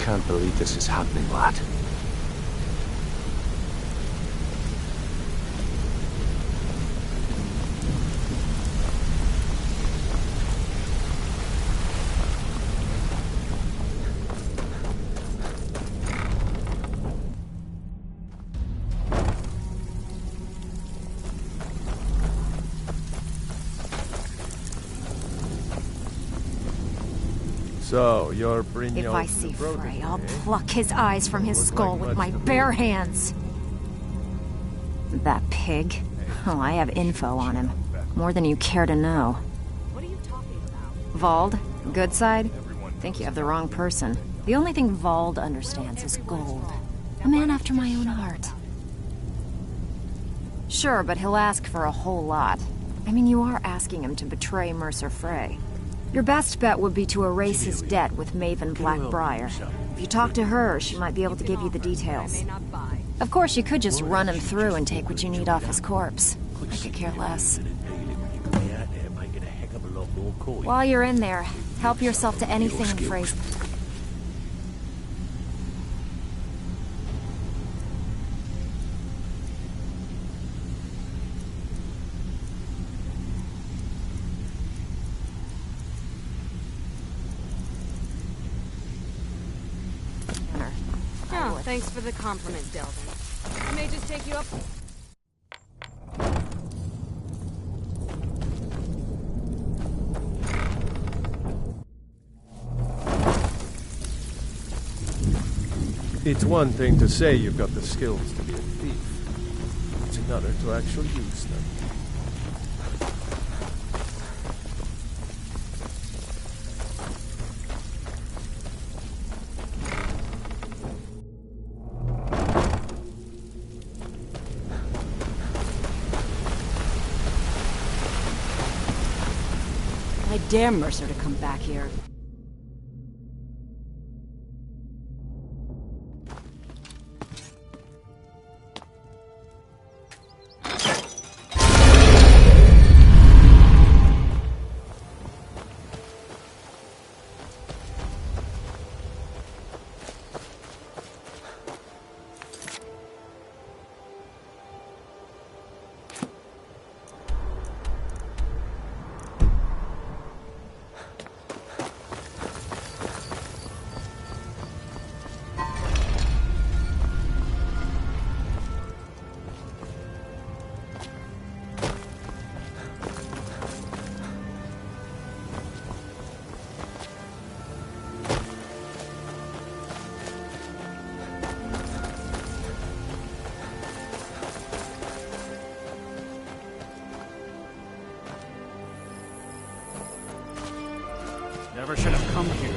can't believe this is happening, lad. So, you're Brynjolf's If I see brother, Frey, I'll eh? pluck his eyes from his Look skull like with much my to me. bare hands. That pig? Oh, I have info on him. More than you care to know. What are you talking about? Vald? Good side? Think you have the wrong person. The only thing Vald understands is gold. A man after my own heart. Sure, but he'll ask for a whole lot. I mean, you are asking him to betray Mercer Frey. Your best bet would be to erase his debt with Maven Blackbriar. If you talk to her, she might be able to give you the details. Of course, you could just run him through and take what you need off his corpse. I could care less. While you're in there, help yourself to anything in Frey's... Oh, thanks for the compliment, Delvin. I may just take you up... It's one thing to say you've got the skills to be a thief. It's another to actually use them. I dare Mercer to come back here. Never should have come here.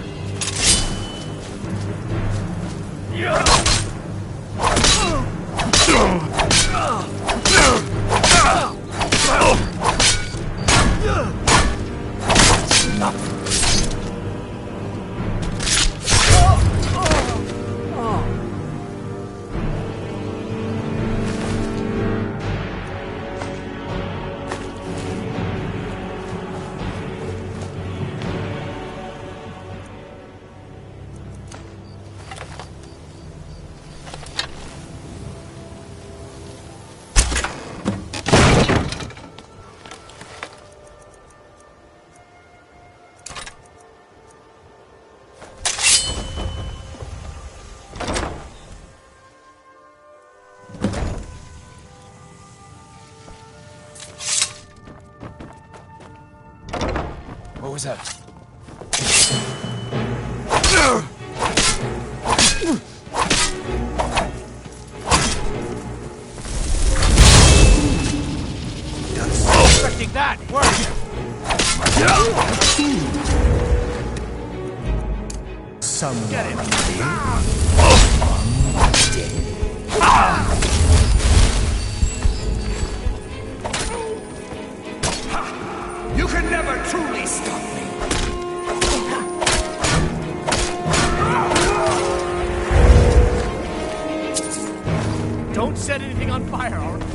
What was that? Expecting that, weren't you? Someone Get it. You can never truly stop me. Don't set anything on fire, all right?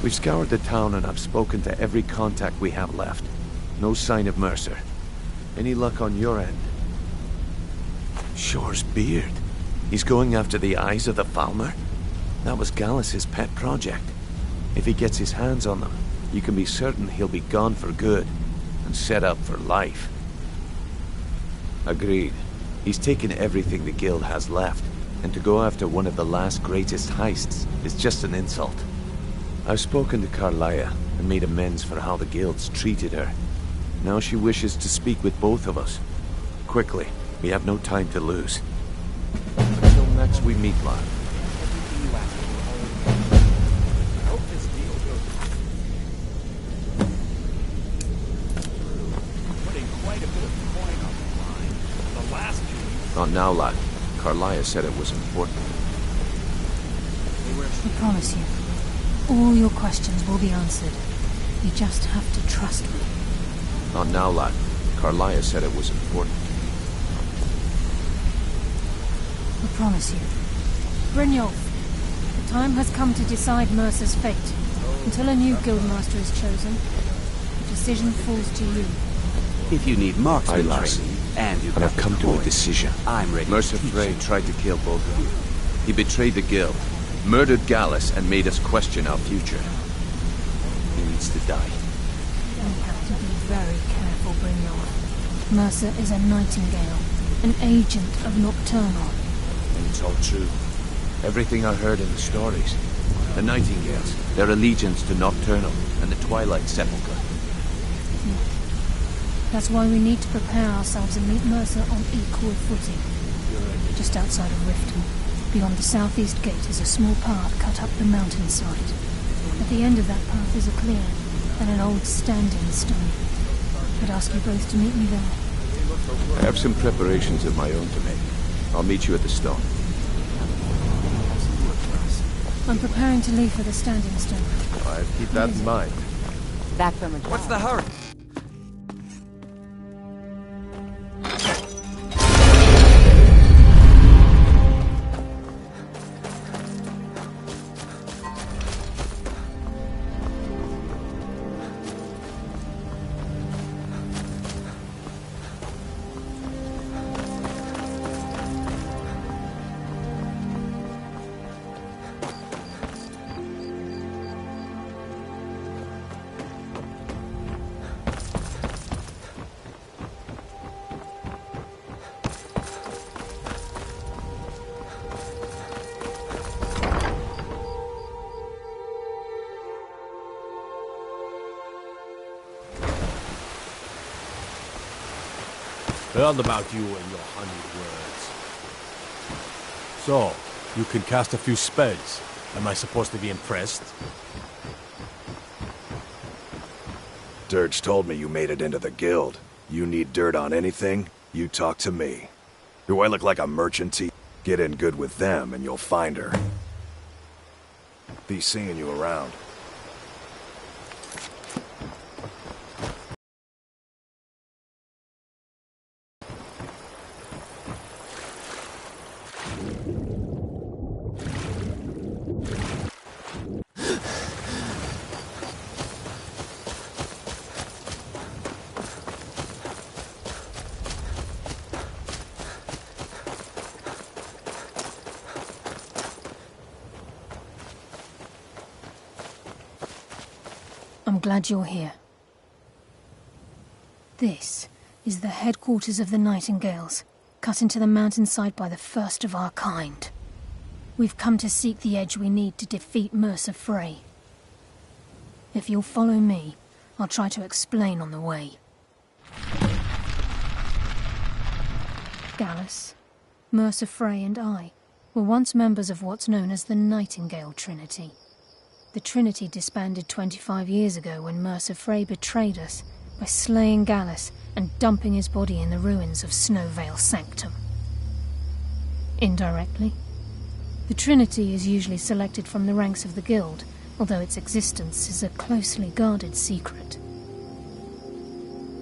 We've scoured the town and I've spoken to every contact we have left. No sign of Mercer. Any luck on your end? Shore's beard. He's going after the eyes of the Falmer? That was Gallus's pet project. If he gets his hands on them, you can be certain he'll be gone for good and set up for life. Agreed. He's taken everything the Guild has left, and to go after one of the last greatest heists is just an insult. I've spoken to Carlia and made amends for how the Guild's treated her. Now she wishes to speak with both of us. Quickly, we have no time to lose. Until next we meet, lad. Not now, lad. Carlia said it was important. I promise you, all your questions will be answered. You just have to trust me. Not now, lad. Carlia said it was important. I promise you. Brynjolf, the time has come to decide Mercer's fate. Until a new guildmaster is chosen, the decision falls to you. If you need marksman lass. training, and you've And got I've come the to a coin, decision. I'm ready Mercer to teach Frey you. tried to kill both of you. He betrayed the Guild, murdered Gallus, and made us question our future. He needs to die. You have to be very careful, Brynjolf. Mercer is a nightingale, an agent of Nocturnal. And it's all true. Everything I heard in the stories. The Nightingales, their allegiance to Nocturnal and the Twilight Sepulchre. That's why we need to prepare ourselves and meet Mercer on equal footing. Just outside of Riften, beyond the southeast gate, is a small path cut up the mountainside. At the end of that path is a clearing and an old standing stone. I'd ask you both to meet me there. I have some preparations of my own to make. I'll meet you at the stone. I'm preparing to leave for the standing stone. I'll keep that in mind. Back from a job. What's the hurry? Heard about you and your honeyed words. So, you can cast a few spells. Am I supposed to be impressed? Dirge told me you made it into the guild. You need dirt on anything, you talk to me. Do I look like a merchant to you? Get in good with them and you'll find her. Be seeing you around. I'm glad you're here. This is the headquarters of the Nightingales, cut into the mountainside by the first of our kind. We've come to seek the edge we need to defeat Mercer Frey. If you'll follow me, I'll try to explain on the way. Gallus, Mercer Frey and I were once members of what's known as the Nightingale Trinity. The Trinity disbanded 25 years ago when Mercer Frey betrayed us by slaying Gallus and dumping his body in the ruins of Snowvale Sanctum. Indirectly, the Trinity is usually selected from the ranks of the Guild, although its existence is a closely guarded secret.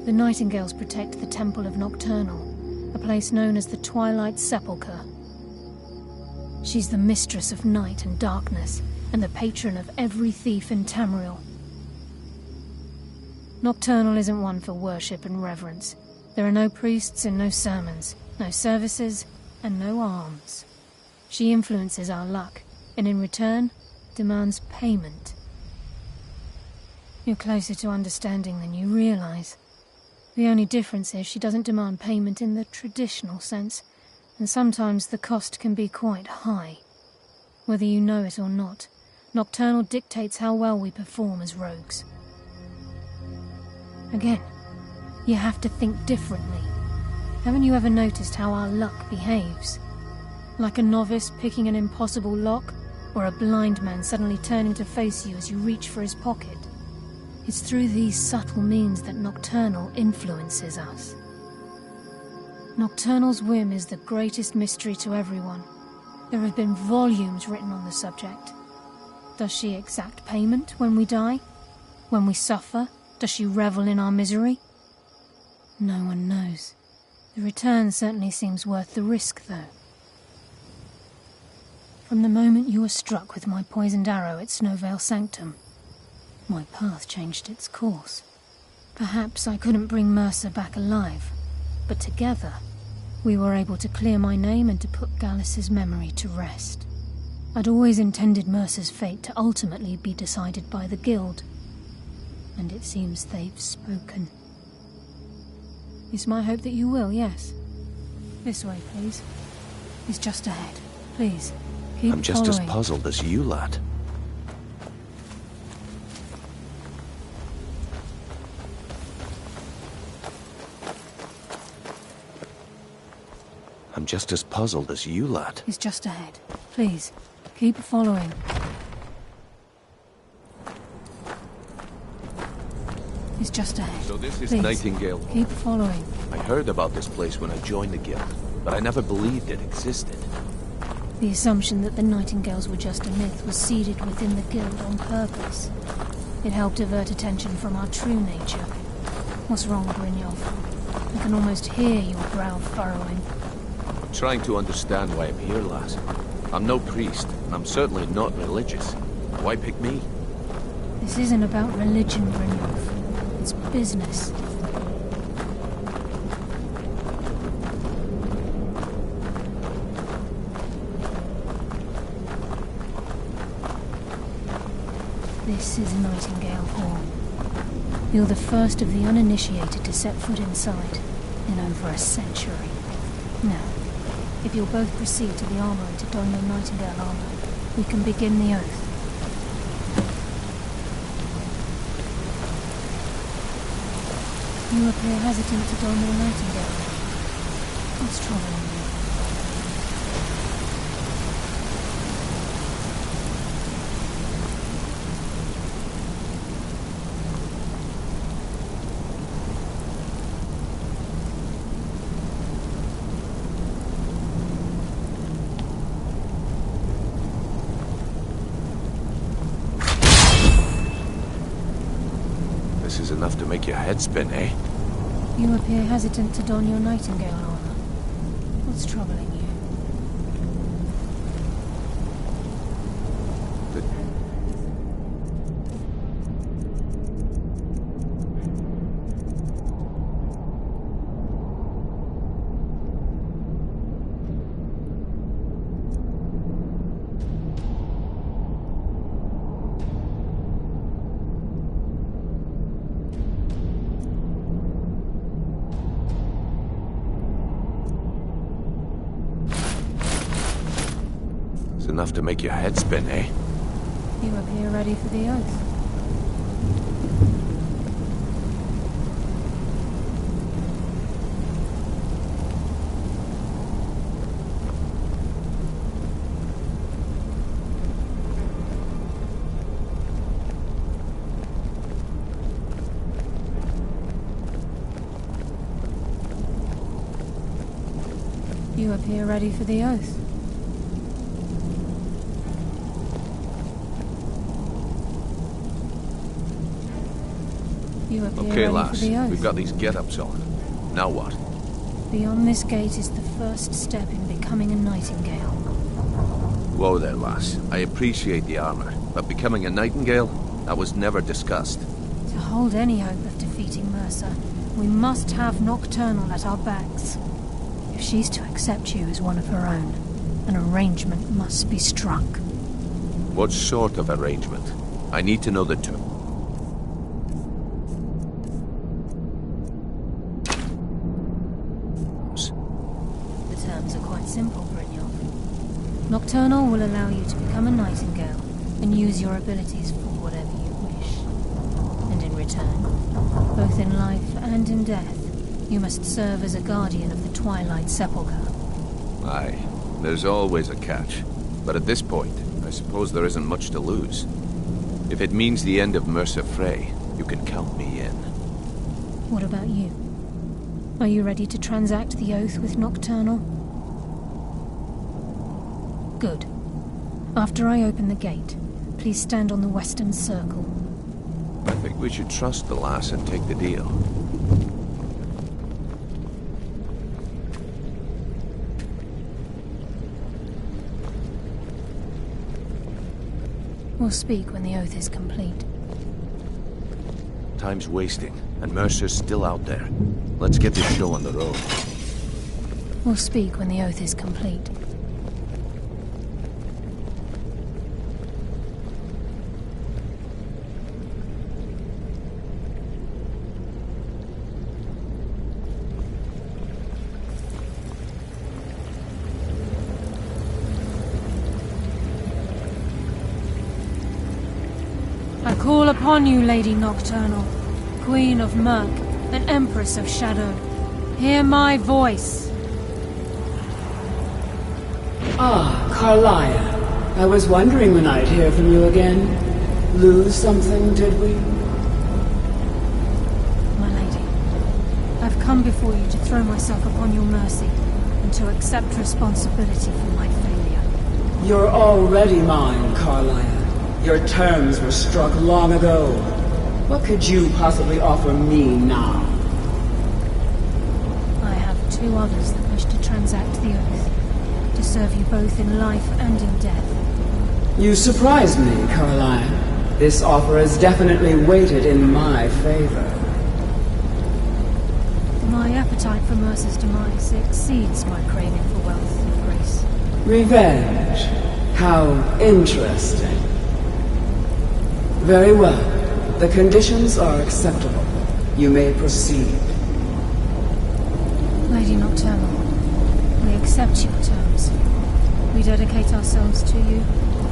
The Nightingales protect the Temple of Nocturnal, a place known as the Twilight Sepulchre. She's the mistress of night and darkness, and the patron of every thief in Tamriel. Nocturnal isn't one for worship and reverence. There are no priests and no sermons, no services, and no alms. She influences our luck, and in return, demands payment. You're closer to understanding than you realize. The only difference is she doesn't demand payment in the traditional sense, and sometimes the cost can be quite high. Whether you know it or not, Nocturnal dictates how well we perform as rogues. Again, you have to think differently. Haven't you ever noticed how our luck behaves? Like a novice picking an impossible lock, or a blind man suddenly turning to face you as you reach for his pocket. It's through these subtle means that Nocturnal influences us. Nocturnal's whim is the greatest mystery to everyone. There have been volumes written on the subject. Does she exact payment when we die? When we suffer, does she revel in our misery? No one knows. The return certainly seems worth the risk, though. From the moment you were struck with my poisoned arrow at Snowvale Sanctum, my path changed its course. Perhaps I couldn't bring Mercer back alive, but together, we were able to clear my name and to put Gallus's memory to rest. I'd always intended Mercer's fate to ultimately be decided by the Guild, and it seems they've spoken. It's my hope that you will, yes. This way, please. It's just ahead. Please, keep I'm just following. as puzzled as you, lad. I'm just as puzzled as you, lad. It's just ahead. Please, keep following. It's just ahead. So this is Please, Nightingale. keep following. I heard about this place when I joined the guild, but I never believed it existed. The assumption that the Nightingales were just a myth was seeded within the Guild on purpose. It helped divert attention from our true nature. What's wrong, Brynjolf? I can almost hear your brow furrowing. I'm trying to understand why I'm here, lass. I'm no priest, and I'm certainly not religious. Why pick me? This isn't about religion, Brynjolf. It's business. This is Nightingale Hall. You're the first of the uninitiated to set foot inside in over a century. Now, if you'll both proceed to the armory to don your Nightingale armor, we can begin the oath. You appear hesitant to don your Nightingale. What's troubling you? This is enough to make your head spin, eh? You appear hesitant to don your Nightingale armor. What's troubling you? It's enough to make your head spin, eh? You appear ready for the oath. You appear ready for the oath. You appear Okay, ready lass. for the oath. We've got these get-ups on. Now what? Beyond this gate is the first step in becoming a Nightingale. Whoa there, lass. I appreciate the armor, but becoming a nightingale? That was never discussed. To hold any hope of defeating Mercer, we must have Nocturnal at our backs. If she's to accept you as one of her own, an arrangement must be struck. What sort of arrangement? I need to know the terms. The terms are quite simple, Brynjolf. Nocturnal will allow you to become a nightingale and use your abilities for whatever you wish. And in return, both in life and in death, you must serve as a guardian of the Twilight Sepulchre. Aye, there's always a catch. But at this point, I suppose there isn't much to lose. If it means the end of Mercer Frey, you can count me in. What about you? Are you ready to transact the oath with Nocturnal? Good. After I open the gate, please stand on the western circle. I think we should trust the lass and take the deal. We'll speak when the oath is complete. Time's wasting, and Mercer's still out there. Let's get this show on the road. We'll speak when the oath is complete. I call upon you, Lady Nocturnal, Queen of Murk, and Empress of Shadow. Hear my voice. Ah, Carlia. I was wondering when I'd hear from you again. Lose something, did we? My lady, I've come before you to throw myself upon your mercy, and to accept responsibility for my failure. You're already mine, Carlia. Your terms were struck long ago. What could you possibly offer me now? I have two others that wish to transact the oath, to serve you both in life and in death. You surprise me, Carlia. This offer is definitely weighted in my favor. My appetite for Mercer's demise exceeds my craving for wealth and grace. Revenge. How interesting. Very well. The conditions are acceptable. You may proceed. Lady Nocturnal, we accept your terms. We dedicate ourselves to you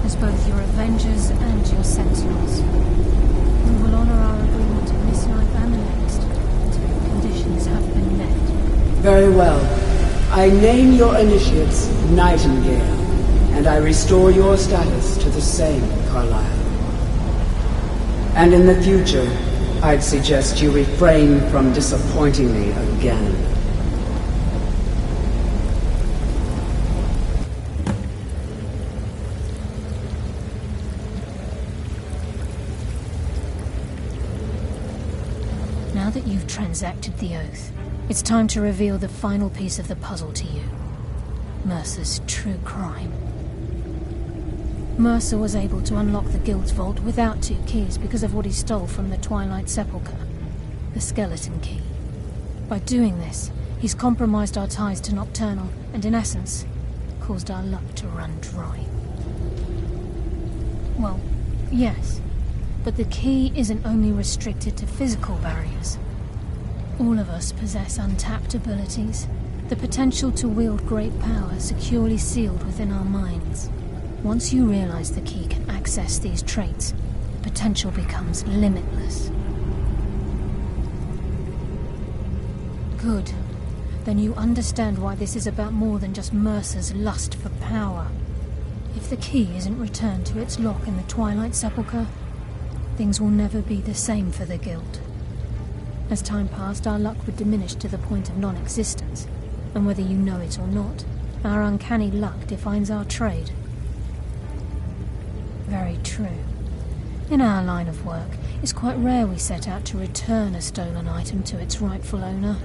as both your avengers and your sentinels. We will honor our agreement in this life and the next, until the conditions have been met. Very well. I name your initiates Nightingale, and I restore your status to the same, Carlisle. And in the future, I'd suggest you refrain from disappointing me again. Now that you've transacted the oath, it's time to reveal the final piece of the puzzle to you. Mercer's true crime. Mercer was able to unlock the Guild's vault without 2 keys because of what he stole from the Twilight Sepulchre, the skeleton key. By doing this, he's compromised our ties to Nocturnal and, in essence, caused our luck to run dry. Well, yes, but the key isn't only restricted to physical barriers. All of us possess untapped abilities, the potential to wield great power securely sealed within our minds. Once you realize the key can access these traits, potential becomes limitless. Good. Then you understand why this is about more than just Mercer's lust for power. If the key isn't returned to its lock in the Twilight Sepulchre, things will never be the same for the Guild. As time passed, our luck would diminish to the point of non-existence, and whether you know it or not, our uncanny luck defines our trade. Very true. In our line of work, it's quite rare we set out to return a stolen item to its rightful owner.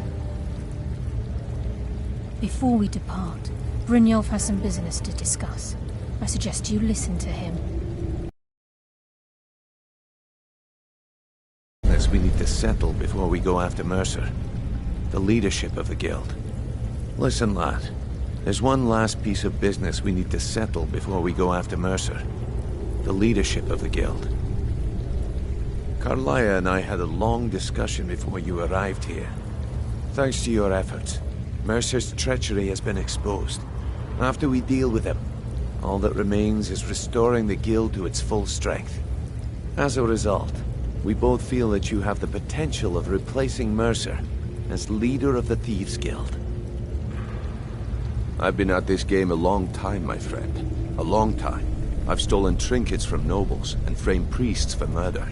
Before we depart, Brynjolf has some business to discuss. I suggest you listen to him. We need to settle before we go after Mercer. The leadership of the guild. Listen, lad. There's one last piece of business we need to settle before we go after Mercer. The leadership of the guild. Carlia and I had a long discussion before you arrived here. Thanks to your efforts, Mercer's treachery has been exposed. After we deal with him, all that remains is restoring the guild to its full strength. As a result, we both feel that you have the potential of replacing Mercer as leader of the Thieves' Guild. I've been at this game a long time, my friend. A long time. I've stolen trinkets from nobles and framed priests for murder.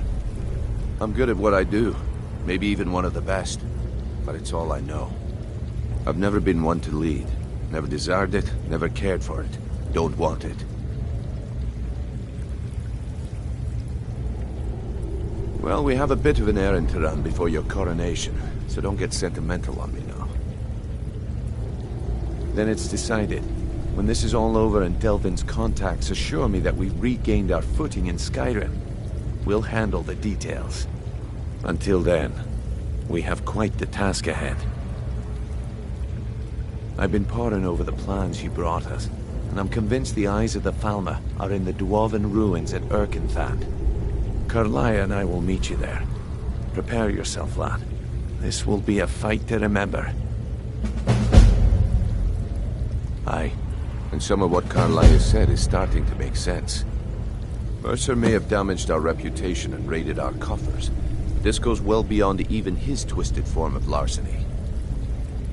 I'm good at what I do, maybe even one of the best, but it's all I know. I've never been one to lead. Never desired it, never cared for it. Don't want it. Well, we have a bit of an errand to run before your coronation, so don't get sentimental on me now. Then it's decided. When this is all over and Delvin's contacts assure me that we've regained our footing in Skyrim, we'll handle the details. Until then, we have quite the task ahead. I've been poring over the plans you brought us, and I'm convinced the eyes of the Falmer are in the Dwarven ruins at Erkenthand. Carlia and I will meet you there. Prepare yourself, lad. This will be a fight to remember. Aye, and some of what Carlia said is starting to make sense. Mercer may have damaged our reputation and raided our coffers, but this goes well beyond even his twisted form of larceny.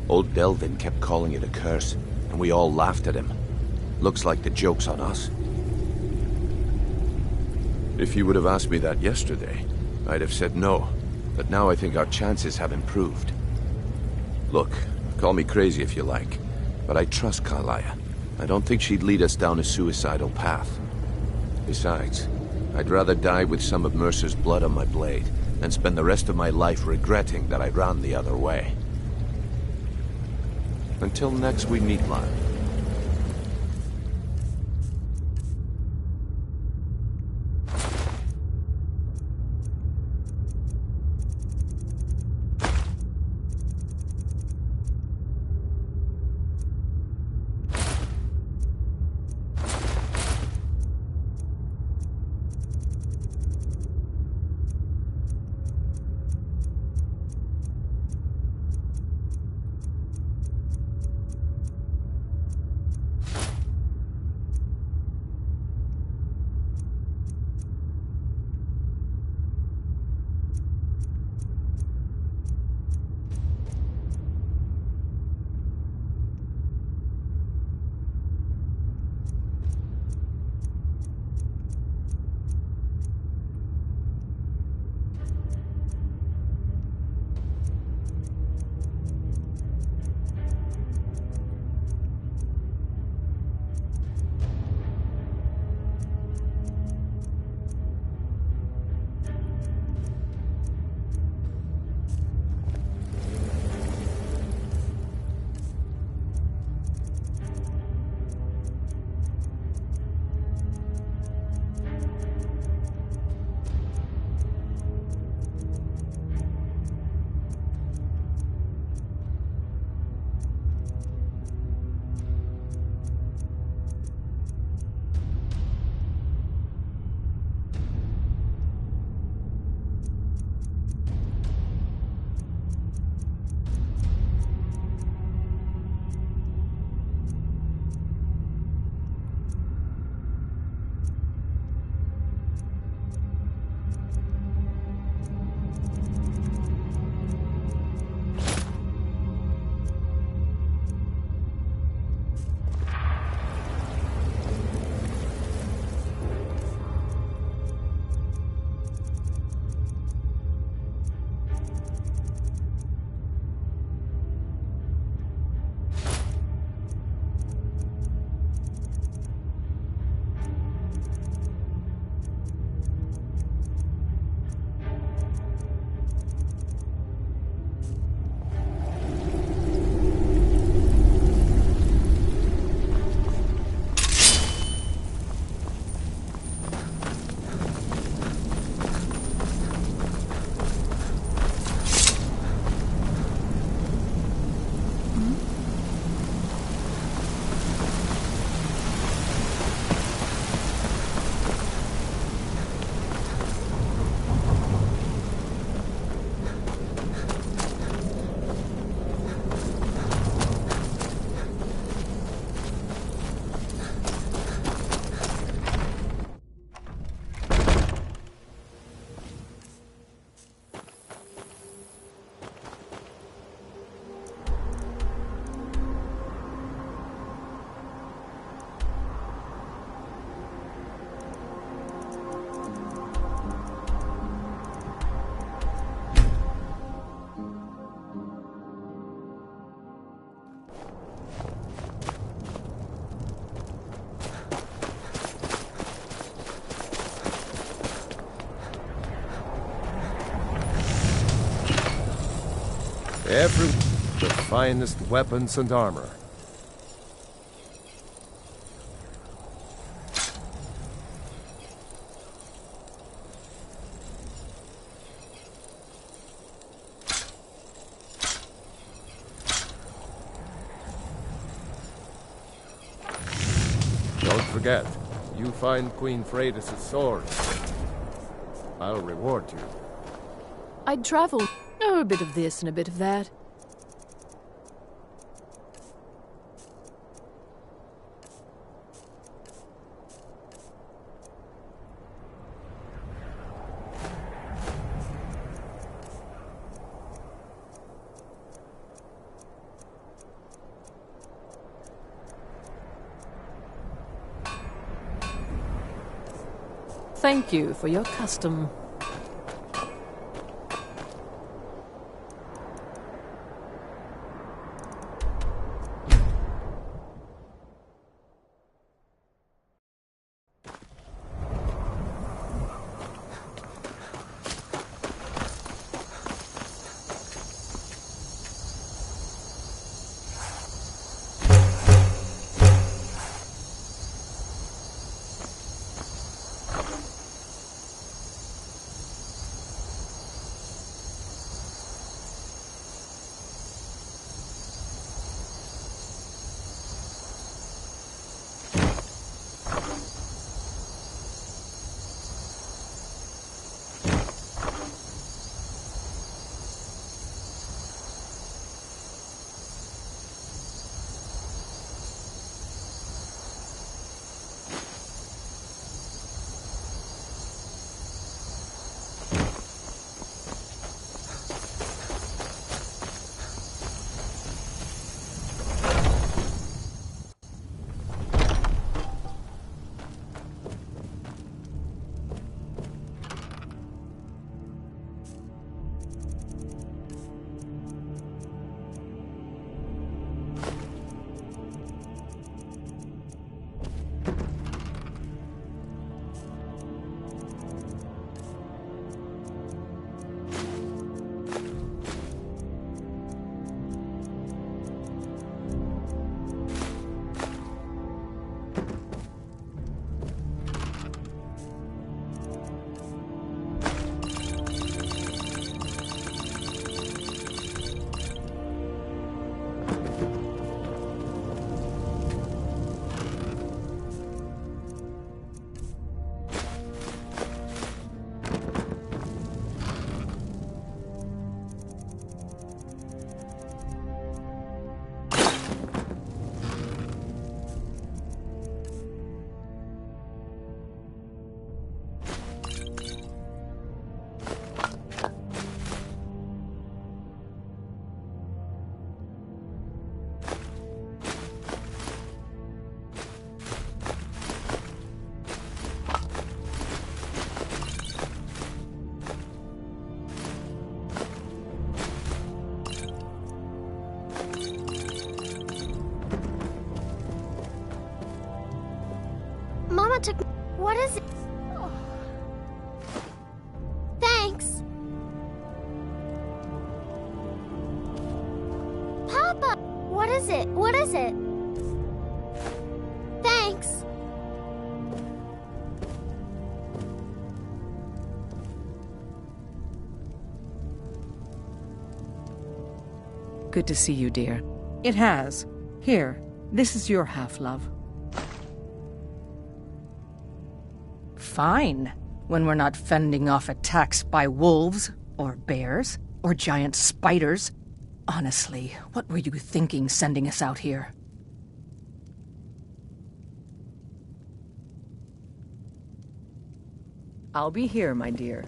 Old Delvin kept calling it a curse, and we all laughed at him. Looks like the joke's on us. If you would have asked me that yesterday, I'd have said no, but now I think our chances have improved. Look, call me crazy if you like, but I trust Carlia. I don't think she'd lead us down a suicidal path. Besides, I'd rather die with some of Mercer's blood on my blade than spend the rest of my life regretting that I ran the other way. Until next we meet, lad. Every the finest weapons and armor. Don't forget, you find Queen Freydis' sword. I'll reward you. I'd travel. Oh, a bit of this and a bit of that. Thank you for your custom. Mama took... What is it? Oh. Thanks. Papa! What is it? What is it? Thanks. Good to see you, dear. It has. Here, this is your half, love. Fine, when we're not fending off attacks by wolves, or bears, or giant spiders. Honestly, what were you thinking sending us out here? I'll be here, my dear.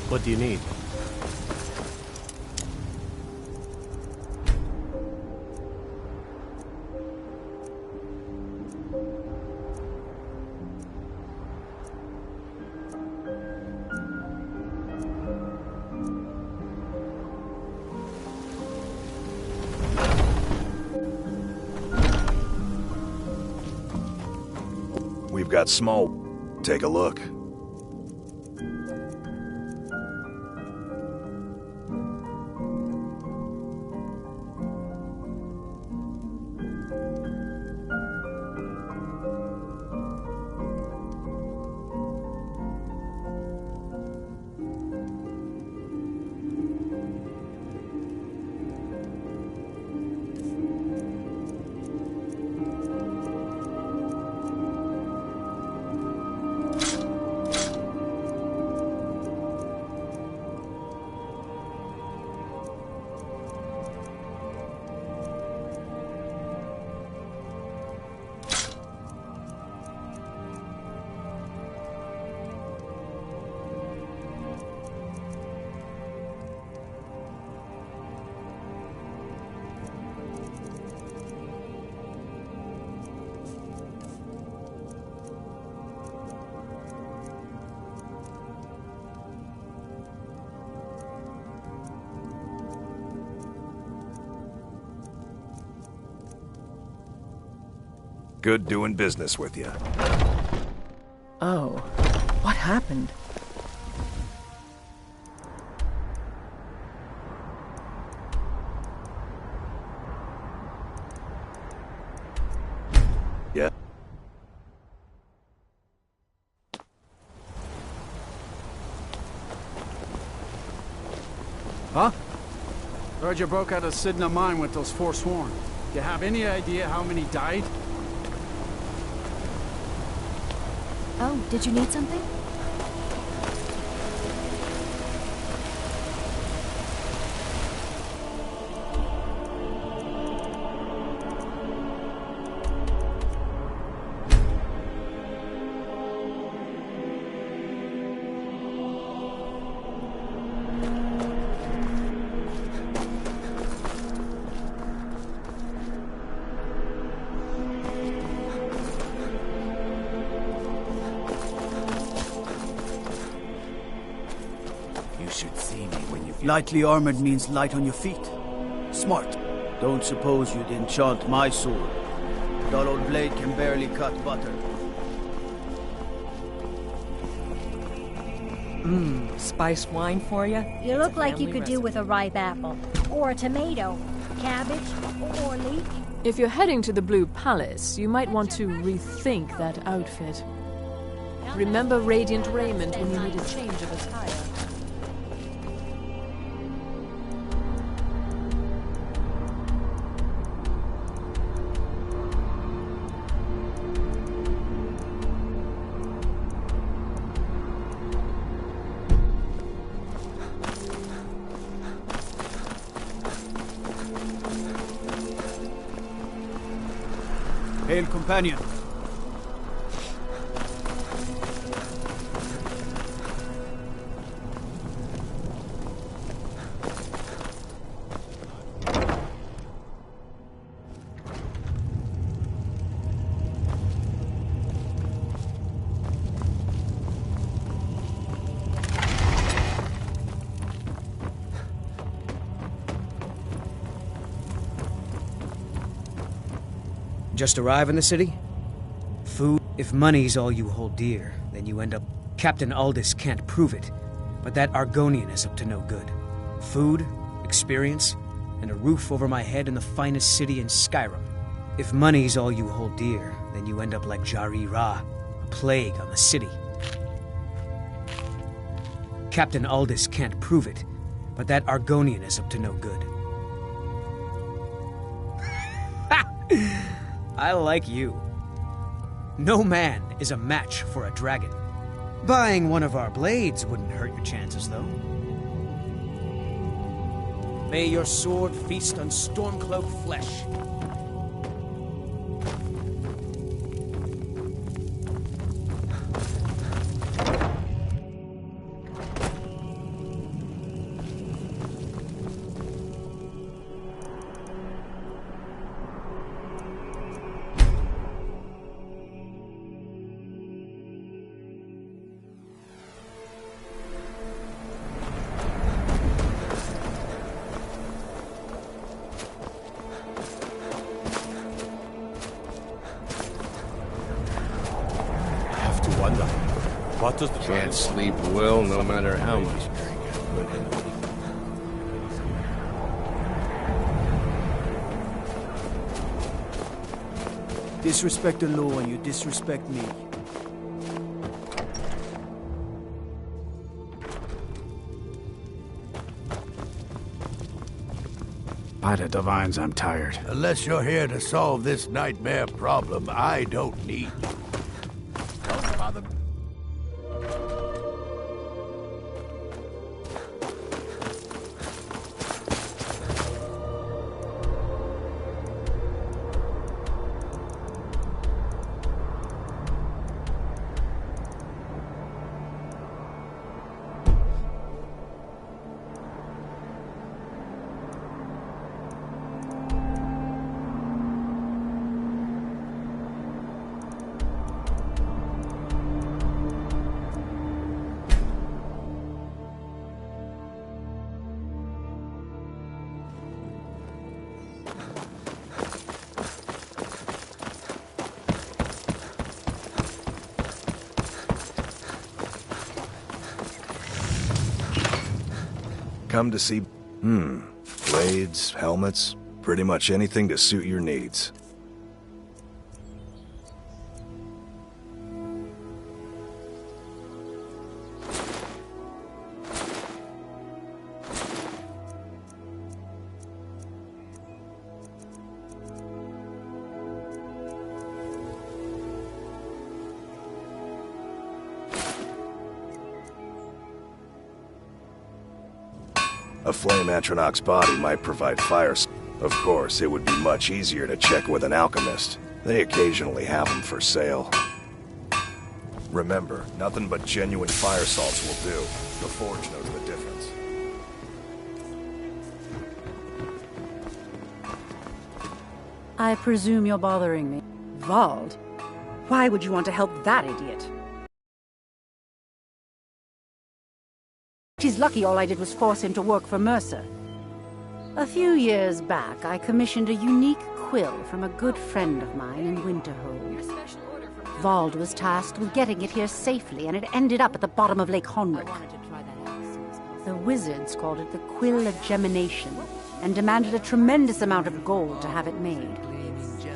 What do you need? We've got small. Take a look. Good doing business with you. Oh, what happened? Yeah. Huh? Heard you broke out of Sidna mine with those Forsworn. Do you have any idea how many died? Oh, did you need something? Lightly armored means light on your feet. Smart. Don't suppose you'd enchant my sword. Dull old blade can barely cut butter. Spiced wine for you? You look like you could do with a ripe apple. Or a tomato. Cabbage. Or leek. If you're heading to the Blue Palace, you might want to rethink that outfit. Remember Radiant Raiment when you need a change of attire. Hail, companion. Just arrive in the city? Food? If money's all you hold dear, then you end up... Captain Aldous can't prove it, but that Argonian is up to no good. Food, experience, and a roof over my head in the finest city in Skyrim. If money's all you hold dear, then you end up like Jari Ra, a plague on the city. Captain Aldous can't prove it, but that Argonian is up to no good. I like you. No man is a match for a dragon. Buying one of our blades wouldn't hurt your chances, though. May your sword feast on stormcloak flesh. What does the Can't sleep well no matter how much drink. Disrespect the law and you disrespect me. By the divines, I'm tired. Unless you're here to solve this nightmare problem, I don't need you. Don't bother me. Come to see... blades, helmets, pretty much anything to suit your needs. A flame Atronach's body might provide fire. Of course, it would be much easier to check with an alchemist. They occasionally have them for sale. Remember, nothing but genuine fire salts will do. The Forge knows the difference. I presume you're bothering me. Vald? Why would you want to help that idiot? He's lucky all I did was force him to work for Mercer. A few years back, I commissioned a unique quill from a good friend of mine in Winterhold. Vald was tasked with getting it here safely, and it ended up at the bottom of Lake Honric. The wizards called it the Quill of Gemination, and demanded a tremendous amount of gold to have it made.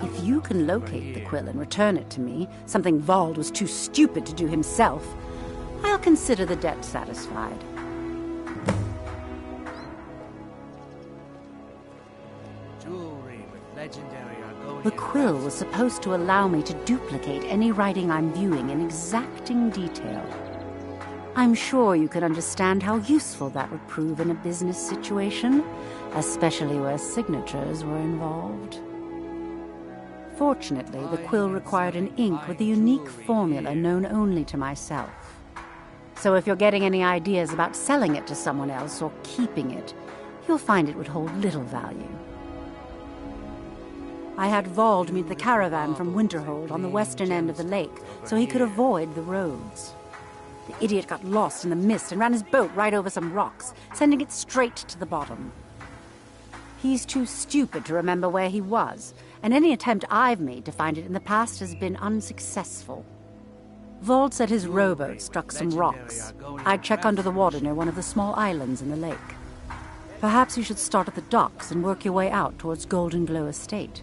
If you can locate the quill and return it to me, something Vald was too stupid to do himself, I'll consider the debt satisfied. The quill was supposed to allow me to duplicate any writing I'm viewing in exacting detail. I'm sure you can understand how useful that would prove in a business situation, especially where signatures were involved. Fortunately, the quill required an ink with a unique formula known only to myself. So if you're getting any ideas about selling it to someone else or keeping it, you'll find it would hold little value. I had Vald meet the caravan from Winterhold on the western end of the lake, so he could avoid the roads. The idiot got lost in the mist and ran his boat right over some rocks, sending it straight to the bottom. He's too stupid to remember where he was, and any attempt I've made to find it in the past has been unsuccessful. Vald said his rowboat struck some rocks. I'd check under the water near one of the small islands in the lake. Perhaps you should start at the docks and work your way out towards Golden Glow Estate.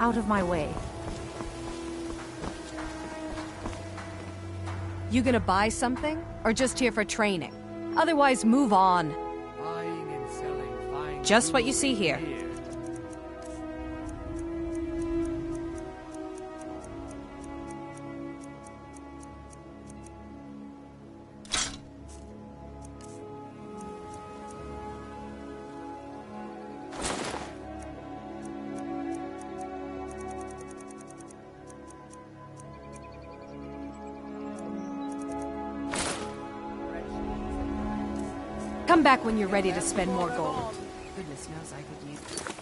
Out of my way. You gonna buy something? Or just here for training? Otherwise, move on. Buying and selling fine Just what you see here. Come back when you're ready to spend more gold. Goodness knows I could use it.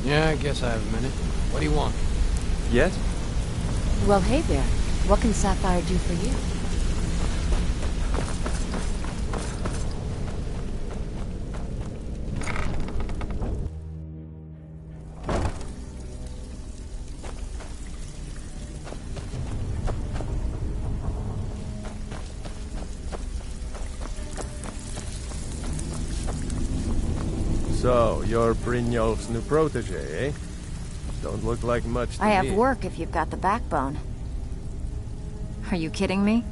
Yeah, I guess I have a minute. What do you want? Yes? Well, hey there. What can Sapphire do for you? So, you're Brynjolf's new protege, eh? Don't look like much to I have me. work if you've got the backbone. Are you kidding me?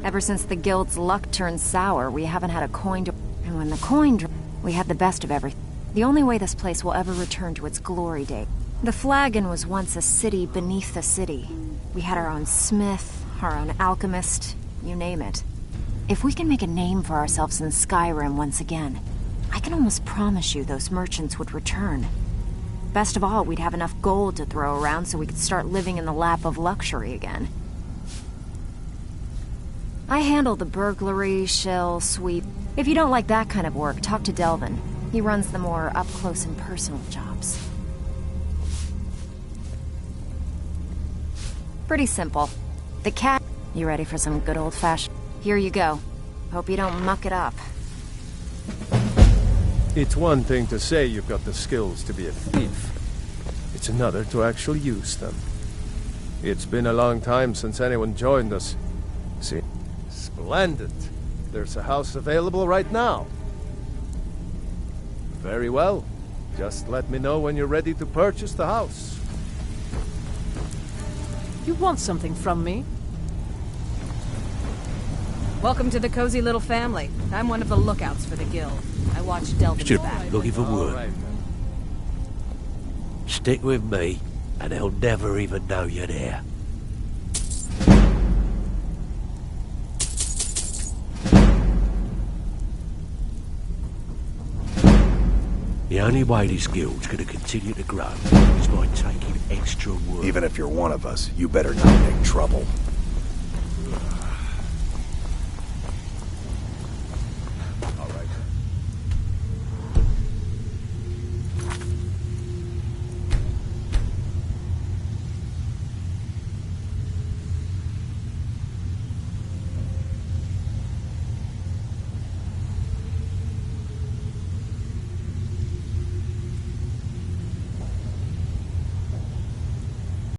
Ever since the guild's luck turned sour, we haven't had a coin to... And when the coin we had the best of everything. The only way this place will ever return to its glory days. The Flagon was once a city beneath the city. We had our own smith, our own alchemist, you name it. If we can make a name for ourselves in Skyrim once again, I can almost promise you those merchants would return. Best of all, we'd have enough gold to throw around so we could start living in the lap of luxury again. I handle the burglary, shell, sweep. If you don't like that kind of work, talk to Delvin. He runs the more up-close and personal jobs. Pretty simple. The cat... You ready for some good old-fashioned... Here you go. Hope you don't muck it up. It's one thing to say you've got the skills to be a thief. It's another to actually use them. It's been a long time since anyone joined us. See? Splendid. There's a house available right now. Very well. Just let me know when you're ready to purchase the house. You want something from me? Welcome to the cozy little family. I'm one of the lookouts for the guild. I watch Delvin's back. Looking for work. Right. Stick with me, and they'll never even know you're there. The only way this guild's gonna continue to grow is by taking extra work. Even if you're one of us, you better not make trouble.